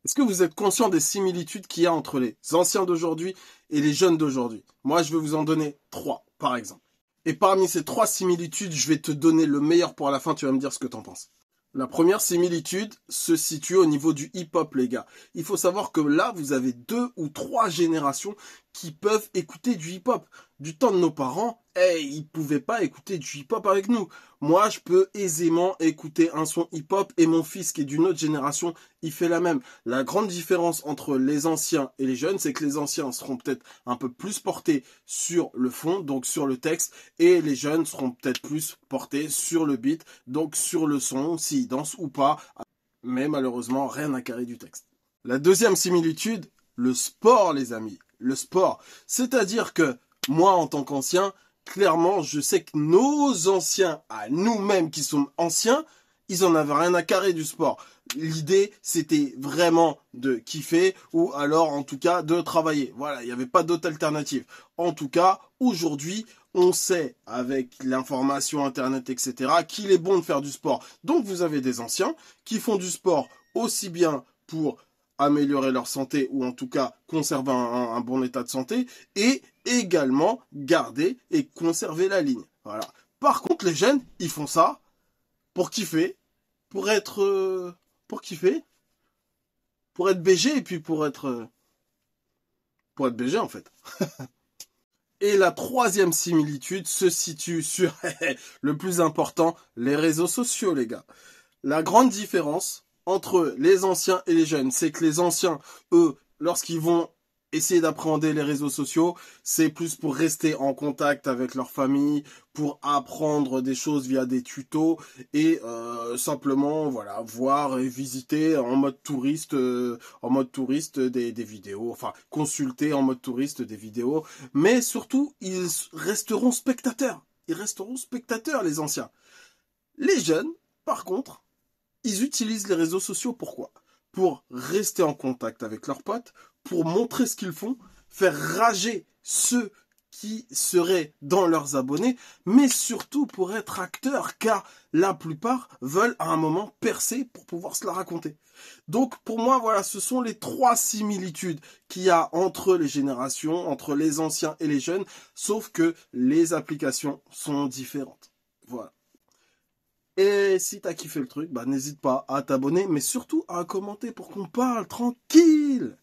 Est-ce que vous êtes conscient des similitudes qu'il y a entre les anciens d'aujourd'hui et les jeunes d'aujourd'hui? Moi, je vais vous en donner trois, par exemple. Et parmi ces trois similitudes, je vais te donner le meilleur pour la fin, tu vas me dire ce que t'en penses. La première similitude se situe au niveau du hip-hop, les gars. Il faut savoir que là, vous avez deux ou trois générations qui peuvent écouter du hip-hop. Du temps de nos parents, ils pouvaient pas écouter du hip-hop avec nous. Moi, je peux aisément écouter un son hip-hop et mon fils qui est d'une autre génération, il fait la même. La grande différence entre les anciens et les jeunes, c'est que les anciens seront peut-être un peu plus portés sur le fond, donc sur le texte, et les jeunes seront peut-être plus portés sur le beat, donc sur le son, s'ils dansent ou pas, mais malheureusement, rien à carrer du texte. La deuxième similitude, le sport, les amis. Le sport. C'est-à-dire que moi, en tant qu'ancien, clairement, je sais que nos anciens, à nous-mêmes qui sommes anciens, ils en avaient rien à carrer du sport. L'idée, c'était vraiment de kiffer ou alors, en tout cas, de travailler. Voilà, il n'y avait pas d'autre alternative. En tout cas, aujourd'hui, on sait, avec l'information Internet, etc., qu'il est bon de faire du sport. Donc, vous avez des anciens qui font du sport aussi bien pour améliorer leur santé ou en tout cas conserver un bon état de santé et également garder et conserver la ligne. Voilà. Par contre, les jeunes, ils font ça pour kiffer, pour kiffer, pour être BG et puis pour être BG en fait. Et la troisième similitude se situe sur le plus important, les réseaux sociaux, les gars. La grande différence entre les anciens et les jeunes, c'est que les anciens, eux, lorsqu'ils vont essayer d'appréhender les réseaux sociaux, c'est plus pour rester en contact avec leur famille, pour apprendre des choses via des tutos et simplement voilà voir et visiter en mode touriste des vidéos, enfin consulter en mode touriste des vidéos, mais surtout ils resteront spectateurs. Ils resteront spectateurs les anciens. Les jeunes, par contre, ils utilisent les réseaux sociaux pourquoi? Pour rester en contact avec leurs potes, pour montrer ce qu'ils font, faire rager ceux qui seraient dans leurs abonnés, mais surtout pour être acteurs, car la plupart veulent à un moment percer pour pouvoir se la raconter. Donc pour moi, voilà, ce sont les trois similitudes qu'il y a entre les générations, entre les anciens et les jeunes, sauf que les applications sont différentes. Voilà. Et si t'as kiffé le truc, bah n'hésite pas à t'abonner, mais surtout à commenter pour qu'on parle tranquille.